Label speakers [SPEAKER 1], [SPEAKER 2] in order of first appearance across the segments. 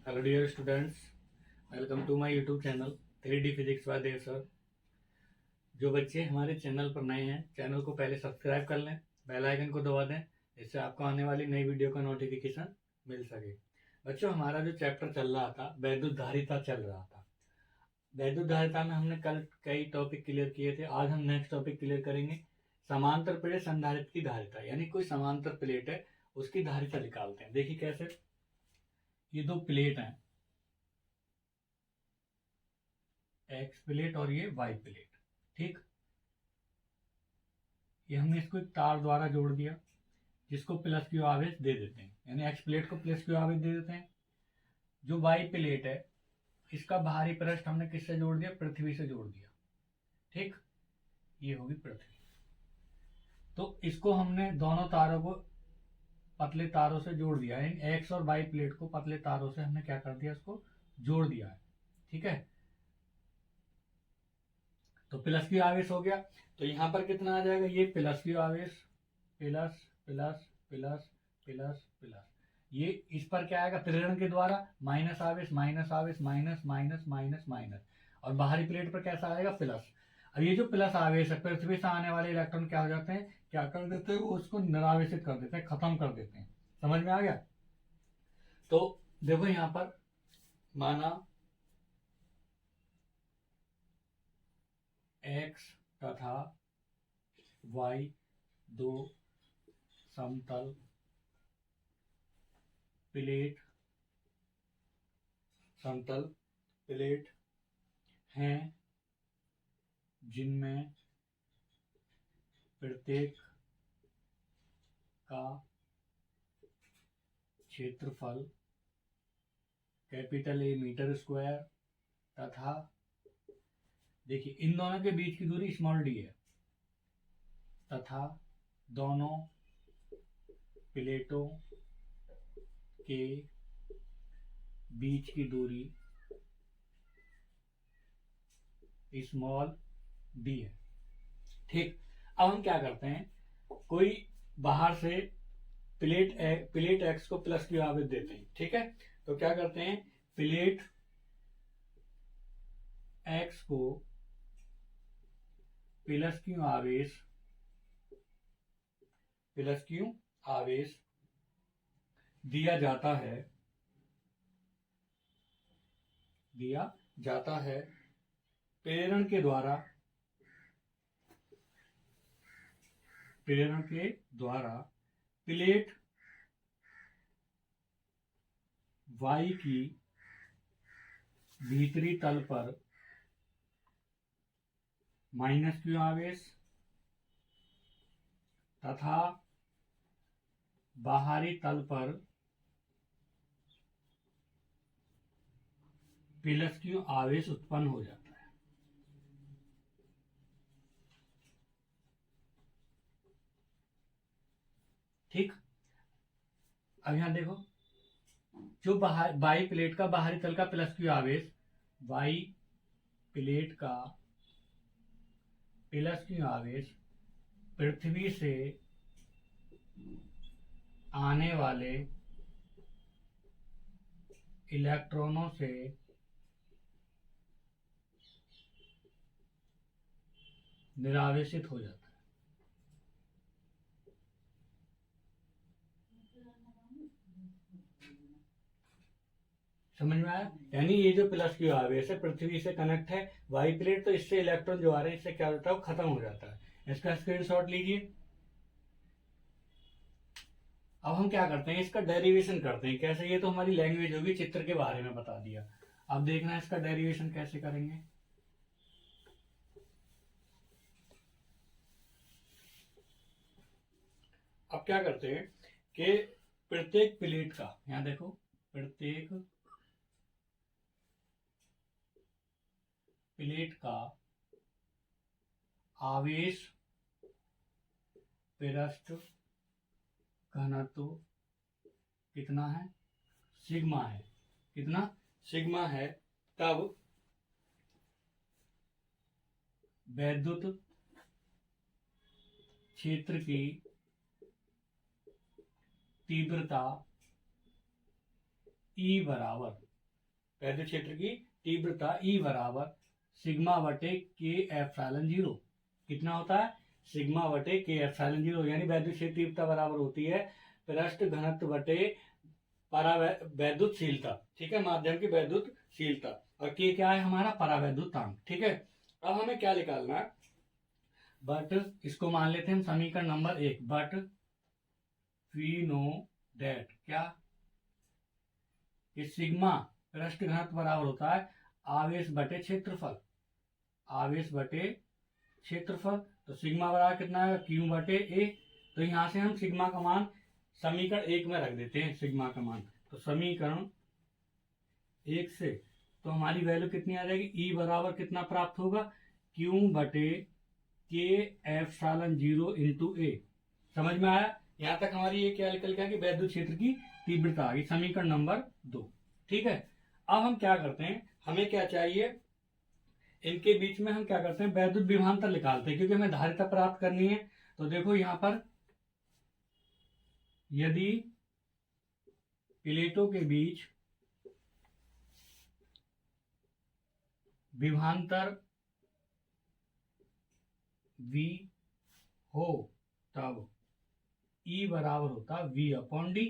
[SPEAKER 1] Hello dear students, welcome to my YouTube channel 3D physics by Dev sir. जो बच्चे हमारे channel पर नए हैं, चैनल को पहले सब्सक्राइब कर लें, बेल आइकन को दबा दें, इससे आपको आने वाली नई वीडियो का नोटिफिकेशन मिल सके। बच्चों, हमारा जो चैप्टर चल रहा था वैद्युत धारिता चल रहा था। वैद्युत धारिता में हमने कल कई टॉपिक क्लियर किए थे। आज हम नेक्स्ट टॉपिक क्लियर करेंगे, समांतर प्लेट संधारित्र की धारिता। यानी कोई समांतर प्लेट है, उसकी धारिता निकालते हैं। देखिए कैसे। ये दो प्लेट हैं, एक्स प्लेट और ये वाई प्लेट। ठीक, ये हमने इसको एक तार द्वारा जोड़ दिया, जिसको प्लस क्यू आवेश दे देते हैं। यानी एक्स प्लेट को प्लस क्यू आवेश दे देते हैं। जो वाई प्लेट है, इसका बाहरी पृष्ठ हमने किससे जोड़ दिया? पृथ्वी से जोड़ दिया। ठीक, ये होगी पृथ्वी। तो इसको हमने दोनों तारों को पतले तारों से जोड़ दिया। यानी एक्स और वाई प्लेट को पतले तारों से हमने क्या कर दिया? इसको जोड़ दिया है। ठीक है, तो प्लस क्यू आवेश हो गया। तो यहां पर कितना आ जाएगा? ये प्लस क्यू आवेश, plus plus plus plus plus. ये इस पर क्या आएगा? प्रेरण के द्वारा माइनस आवेश, माइनस आवेश, माइनस माइनस माइनस माइनस। और बाहरी प्लेट पर कैसा आएगा? प्लस। अब ये जो प्लस आवेश है, पृथ्वी से आने वाले इलेक्ट्रॉन क्या हो जाते हैं? क्या कर देते हैं? वो उसको निरावेशित कर देते हैं, खत्म कर देते हैं। समझ में आ गया? तो देखो यहां पर माना एक्स तथा वाई दो समतल प्लेट हैं, जिनमें प्रत्येक का क्षेत्रफल कैपिटल ए मीटर स्क्वायर तथा, देखिए इन दोनों के बीच की दूरी स्मॉल डी है, तथा दोनों प्लेटों के बीच की दूरी स्मॉल डी है। ठीक, अब हम क्या करते हैं? कोई बाहर से प्लेट एक्स को प्लस क्यू आवेश देते हैं। ठीक है, तो क्या करते हैं? प्लेट एक्स को प्लस क्यू आवेश दिया जाता है प्रेरण के द्वारा प्लेट वाई की भीतरी तल पर माइनस क्यू आवेश तथा बाहरी तल पर प्लस क्यू आवेश उत्पन्न हो जाता है। ठीक, अब यहां देखो, जो वाई प्लेट का बाहरी तल का प्लस क्यू आवेश, वाई प्लेट का प्लस क्यू आवेश पृथ्वी से आने वाले इलेक्ट्रॉनों से निरावेशित हो जाता है। समझ में आया? यानी ये जो प्लस क्यू आवेश है पृथ्वी से कनेक्ट है वाई प्लेट, तो इससे इलेक्ट्रॉन जो आ रहे हैं, इससे क्या होता है? वो खत्म हो जाता है। इसका स्क्रीनशॉट लीजिए। अब हम क्या करते हैं? इसका डेरिवेशन करते हैं। कैसे? ये तो हमारी लैंग्वेज होगी, चित्र के बारे में बता दिया। अब देखना है इसका डेरिवेशन कैसे करेंगे। अब क्या करते हैं कि प्रत्येक प्लेट का, यहां देखो, प्रत्येक प्लेट का आवेश पृष्ठ घनत्व कितना है? सिग्मा है। कितना? सिग्मा है। तब वैद्युत क्षेत्र की तीव्रता E बराबर वैद्युत क्षेत्र की तीव्रता E बराबर सिग्मा बटे के एप्सिलॉन जीरो। कितना होता है? सिग्मा बटे के एप्सिलॉन जीरो, यानी वैद्युत क्षेत्र तीव्रता बराबर होती है पृष्ठ घनत्व बटे परावैद्युतशीलता। ठीक है, माध्यम की वैद्युतशीलता, और के क्या है हमारा? परावैद्युतांक। ठीक है, अब हमें क्या निकालना है? बट इसको मान लेते हैं हम समीकरण number 1, but we know that क्या कि सिग्मा पृष्ठ घनत्व बराबर होता है आवेश बटे क्षेत्रफल। आवेश बटे क्षेत्रफल, तो सिग्मा बराबर कितना है? क्यू बटे ए। तो यहां से हम सिग्मा का मान समीकरण 1 में रख देते हैं, सिग्मा का मान। तो समीकरण 1 से तो हमारी वैल्यू कितनी आ जाएगी? ई बराबर कितना प्राप्त होगा? क्यू बटे के एप्सिलॉन जीरो इंटू ए। समझ में आया? यहां तक हमारी ये क्या निकल गया कि वैद्युत क्षेत्र की तीव्रता आ गई, समीकरण नंबर 2। ठीक है, अब हम क्या करते हैं, हमें क्या चाहिए, इनके बीच में हम क्या करते हैं? वैद्युत विभवांतर निकालते हैं, क्योंकि हमें धारिता प्राप्त करनी है। तो देखो यहां पर यदि प्लेटों के बीच विभवांतर V हो तब E बराबर होता V अपॉन डी।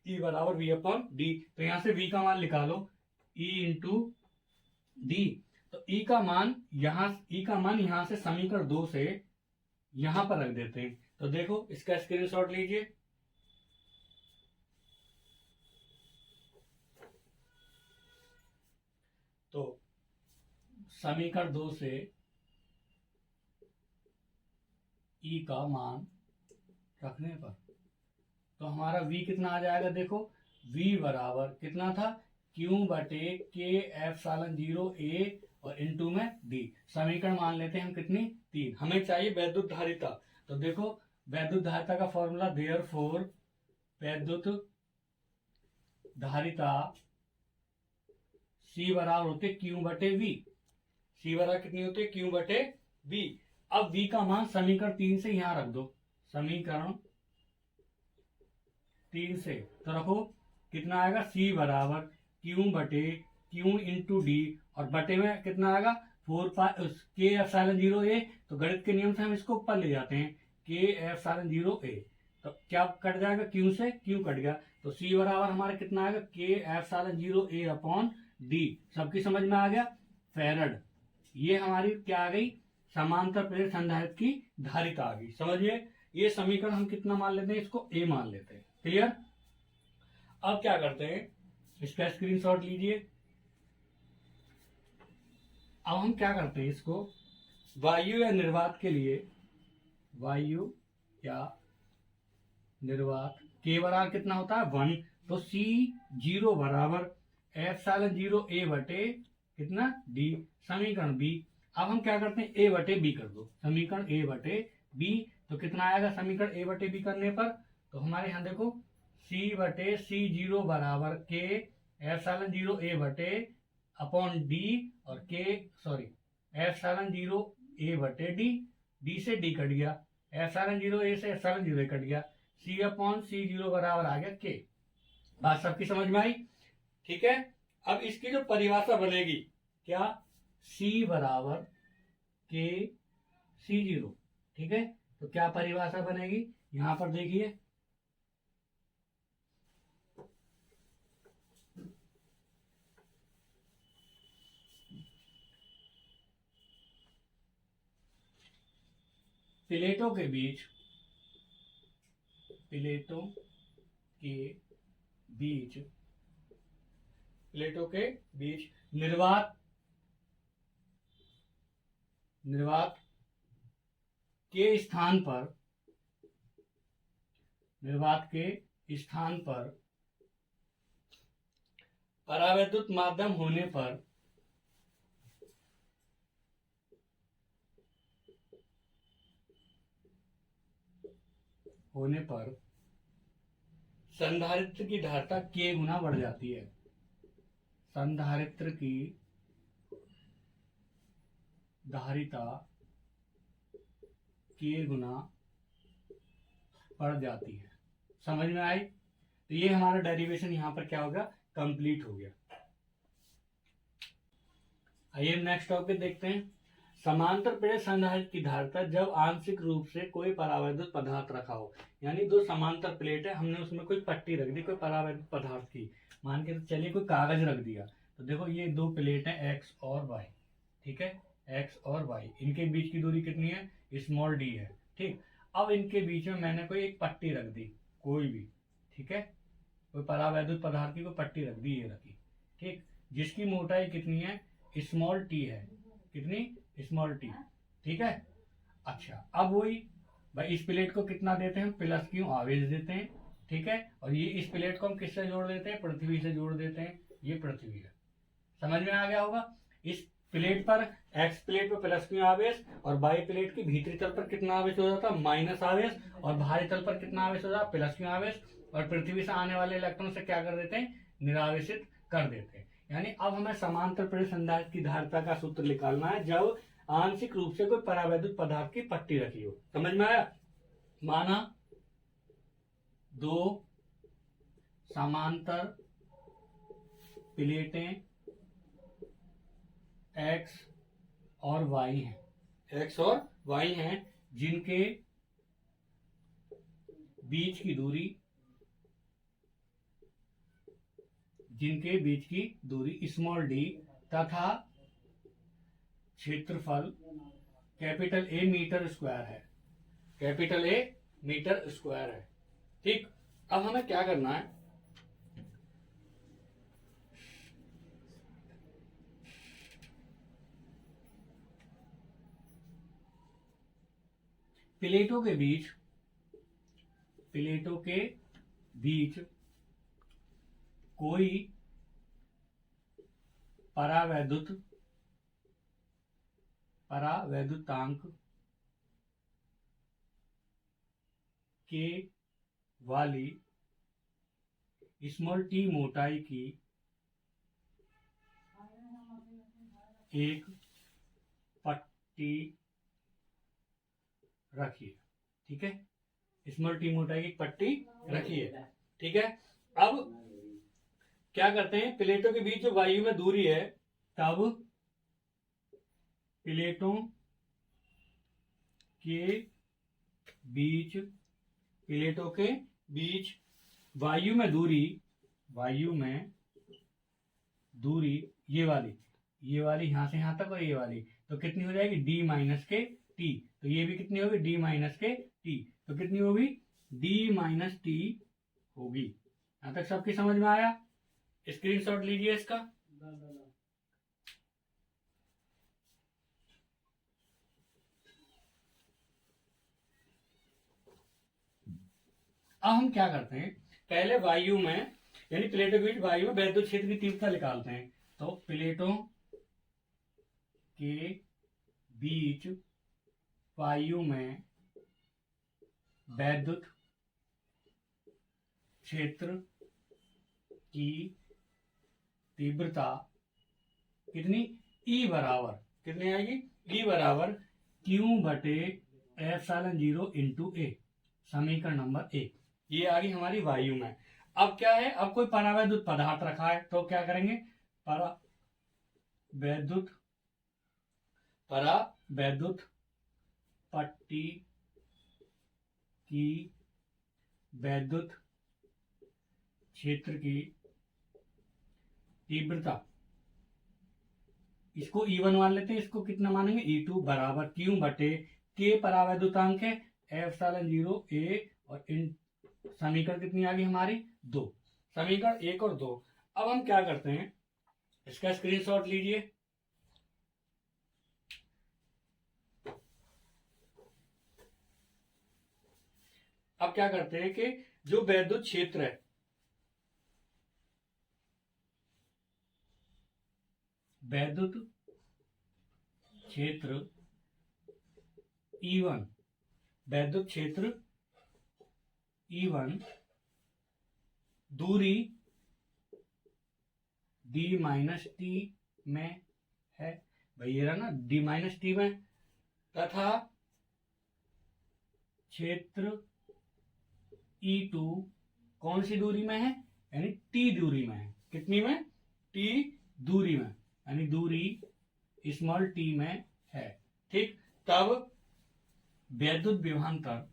[SPEAKER 1] E बराबर V अपॉन डी। तो यहां से V का मान निकालो, E इंटू डी। तो E का मान यहां से समीकरण 2 से यहां पर रख देते हैं। तो देखो इसका स्क्रीनशॉट लीजिए। तो समीकरण 2 से E का मान रखने पर तो हमारा V कितना आ जाएगा? देखो V बराबर कितना था? क्यू बटे के एप्सिलॉन जीरो ए और इनटू में डी। समीकरण मान लेते हैं हम कितनी? 3। हमें चाहिए वैद्युत धारिता। तो देखो वैद्युत धारिता का फॉर्मूला, देयरफॉर वैद्युत धारिता C बराबर होते क्यू बटे V। C बराबर कितनी होती है? क्यू बटे V। अब V का मान समीकरण 3 से यहां रख दो। समीकरण 3 से तो रखो, कितना आएगा? C बराबर क्यू बटे क्यू इंटू डी, और बटे में कितना आएगा? 4 के एप्सिलॉन जीरो ए। तो गणित के नियम से हम इसको ऊपर ले जाते हैं, के एप्सिलॉन जीरो ए। तो क्या कट जाएगा? क्यू से क्यू कट गया। तो C बराबर हमारा कितना आएगा? के एप्सिलॉन जीरो ए अपॉन डी। सबकी समझ में आ गया? फैरड। ये हमारी क्या आ गई? समांतर प्रेरित संधारित्र की धारिता आ गई। समझिए, ये समीकरण हम कितना मान लेते हैं? इसको ए मान लेते हैं। क्लियर? अब क्या करते हैं, इसका स्क्रीनशॉट लीजिए। अब हम क्या करते हैं, इसको वायु या निर्वात के लिए, वायु या निर्वात के बराबर कितना होता है? 1। तो C जीरो बराबर एप्सिलॉन जीरो ए बटे कितना? डी। समीकरण बी। अब हम क्या करते हैं? ए बटे बी कर दो। समीकरण ए बटे बी। तो कितना आएगा समीकरण ए बटे बी करने पर? तो हमारे यहाँ देखो C बटे C जीरो बराबर के एप्सिलॉन जीरो ए बटे अपॉन डी, और एप्सिलॉन जीरो ए बटे डी। डी से डी कट गया, एप्सिलॉन जीरो ए से एप्सिलॉन जीरो कट गया, C अपॉन C जीरो बराबर आ गया के। बात सबकी समझ में आई? ठीक है, अब इसकी जो परिभाषा बनेगी, क्या? C बराबर के C जीरो। ठीक है, तो क्या परिभाषा बनेगी? यहां पर देखिए, प्लेटों के बीच निर्वात के स्थान पर परावैद्युत माध्यम होने पर संधारित्र की धारिता k गुना बढ़ जाती है। संधारित्र की धारिता k गुना बढ़ जाती है। समझ में आई? तो ये हमारा डेरिवेशन यहाँ पर क्या होगा? कंप्लीट हो गया। आइए नेक्स्ट टॉपिक देखते हैं। समांतर प्लेट संधारित्र की धारिता जब आंशिक रूप से कोई परावैद्युत पदार्थ रखा हो, यानी दो समांतर प्लेट है, हमने उसमें कोई पट्टी रख दी कोई परावैद्युत पदार्थ की, मान के चलिए कोई कागज रख दिया, तो देखो ये दो प्लेट है एक्स और वाई, ठीक है, एक्स और वाई, इनके बीच की दूरी कितनी है, स्मॉल डी है, ठीक। अब इनके बीच में मैंने कोई एक पट्टी रख दी, कोई भी, ठीक है, कोई परावैद्युत पदार्थ की कोई पट्टी रख दी, ये रखी, ठीक, जिसकी मोटाई कितनी है, स्मॉल टी है, कितनी, स्मॉल टी, ठीक है। अच्छा, अब वही भाई इस प्लेट को कितना देते हैं, प्लस क्यू आवेश देते हैं, ठीक है, और ये इस प्लेट को हम किससे जोड़ देते हैं, पृथ्वी से जोड़ देते हैं, ये पृथ्वी है, समझ में आ गया होगा। इस प्लेट पर, एक्स प्लेट पर प्लस क्यू आवेश, और वाई प्लेट की भीतरी तल पर कितना आवेश हो जाता है, माइनस आवेश, और बाहरी तल पर कितना आवेश हो जाता है, प्लस क्यू आवेश, और पृथ्वी से आने वाले इलेक्ट्रॉन से क्या कर देते हैं, निरावेशित कर देते हैं। यानी अब हमें समांतर प्लेट संधारित्र की धारिता का सूत्र निकालना है जब आंशिक रूप से कोई परावैद्युत पदार्थ की पट्टी रखी हो, समझ में आया। माना दो समांतर प्लेटें एक्स और वाई हैं, एक्स और वाई हैं, जिनके बीच की दूरी स्मॉल डी तथा क्षेत्रफल कैपिटल ए मीटर स्क्वायर है, कैपिटल ए मीटर स्क्वायर है, ठीक। अब हमें क्या करना है, प्लेटों के बीच कोई परावैद्युतांक के वाली स्मॉल टी मोटाई की एक पट्टी रखिए, ठीक है, स्मॉल टी मोटाई की पट्टी रखिए, ठीक है। अब क्या करते हैं, प्लेटों के बीच जो वायु में दूरी है, तब प्लेटों के बीच वायु में दूरी ये वाली यहां से यहां तक, और ये वाली तो कितनी हो जाएगी, डी माइनस के टी, तो ये भी कितनी होगी, डी माइनस के टी, तो कितनी होगी, डी माइनस टी होगी। यहां तक सबकी समझ में आया, स्क्रीनशॉट लीजिए इसका। अब हम क्या करते हैं, पहले वायु में, यानी प्लेटों के बीच वायु में वैद्युत क्षेत्र की तीव्रता निकालते हैं, तो प्लेटों के बीच वायु में वैद्युत क्षेत्र की तीव्रता कितनी, ई बराबर कितनी आएगी, ई बराबर क्यू बटे एप्सिलॉन 0 इंटू ए, समीकरण नंबर 1, ये आ गई हमारी वायु में। अब क्या है, अब कोई परावैद्युत पदार्थ रखा है, तो क्या करेंगे, परावैद्युत पट्टी की वैद्युत क्षेत्र की तीव्रता, इसको E1 मान लेते हैं, इसको कितना मानेंगे, E2 बराबर क्यू बटे के परावैद्युतांक है एप्सिलॉन 0 ए, और इन समीकरण कितनी आ गई हमारी, 2, समीकरण 1 और 2। अब हम क्या करते हैं, इसका स्क्रीनशॉट लीजिए। अब क्या करते हैं कि जो वैद्युत क्षेत्र है, वैद्युत क्षेत्र E1, वैद्युत क्षेत्र E1 दूरी d माइनस टी में है, भाई ये रहा ना d माइनस टी में, तथा क्षेत्र E2 कौन सी दूरी में है, यानी t दूरी में है, कितनी में, t दूरी में, यानी दूरी स्मॉल t में है। ठीक, तब वैद्युत विभवांतर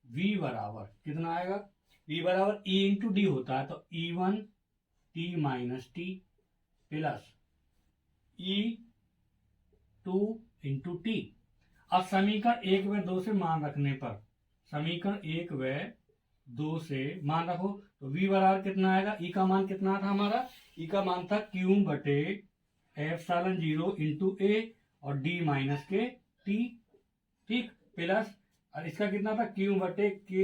[SPEAKER 1] v बराबर कितना आएगा, v बराबर e इंटू डी होता है, तो E1 t minus T plus E2 into T. अब समीकरण 1 व 2 से मान रखने पर, समीकरण 1 व 2 से मान रखो तो v बराबर कितना आएगा, e का मान कितना था हमारा, e का मान था q बटे एप्सिलॉन 0 इंटू ए और d माइनस के टी। ठीक, प्लस और इसका कितना था, q बटे के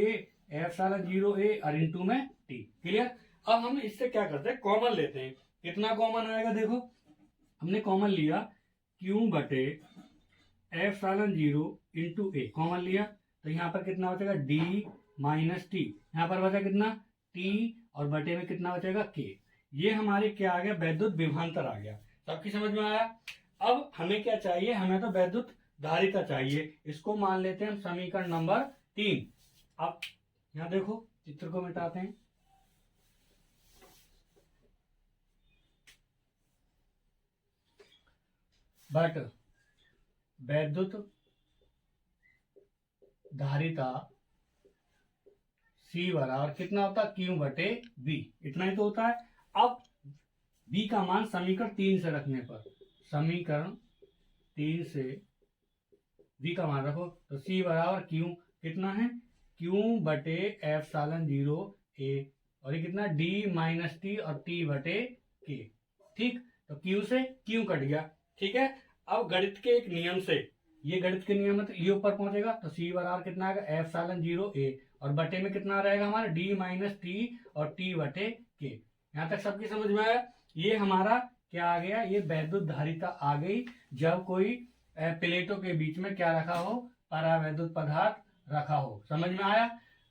[SPEAKER 1] एप्सिलॉन 0 ए और इंटू में टी। क्लियर। अब हम इससे क्या करते हैं, कॉमन लेते हैं। कितना कॉमन आएगा, देखो हमने कॉमन लिया q बटे एप्सिलॉन 0 इंटू ए, कॉमन लिया तो यहाँ पर कितना बचेगा, d माइनस टी, यहाँ पर बचा कितना t और बटे में कितना बचेगा k। ये हमारे क्या आ गया, वैद्युत विभवांतर आ गया। सबकी समझ में आया। अब हमें क्या चाहिए, हमें तो वैद्युत धारिता चाहिए। इसको मान लेते हैं हम समीकरण नंबर 3। अब यहाँ देखो चित्र को मिटाते हैं। बट वैद्युत धारिता C बराबर कितना होता है, Q बटे V, इतना ही तो होता है। अब V का मान समीकरण 3 से रखने पर, समीकरण 3 से V का मान रखो तो C बराबर Q कितना है, Q बटे एप्सिलॉन 0 A और ये कितना D माइनस टी और T बटे K। ठीक, तो Q से Q कट गया। ठीक है, अब गणित के एक नियम से, ये गणित के नियम है तो ये ऊपर पहुंचेगा तो C बराबर कितना आएगा, एप्सिलॉन 0 A और बटे में कितना रहेगा हमारा, D माइनस टी और T बटे K। यहाँ तक सबकी समझ में आया। ये हमारा क्या आ गया, ये वैद्युत धारिता आ गई जब कोई प्लेटों के बीच में क्या रखा हो, परावैद्युत पदार्थ रखा हो। समझ में आया।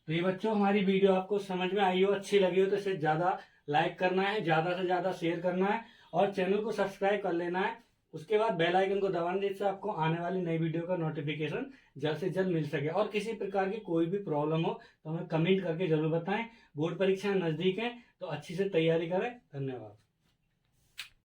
[SPEAKER 1] तो ये बच्चों हमारी वीडियो आपको समझ में आई हो, अच्छी लगी हो तो इसे ज्यादा लाइक करना है, ज्यादा से ज्यादा शेयर करना है और चैनल को सब्सक्राइब कर लेना है। उसके बाद बेल आइकन को दबाना, जिससे आपको आने वाली नई वीडियो का नोटिफिकेशन जल्द से जल्द मिल सके। और किसी प्रकार की कोई भी प्रॉब्लम हो तो हमें कमेंट करके जरूर बताएं। बोर्ड परीक्षा नजदीक है तो अच्छी से तैयारी करें। धन्यवाद।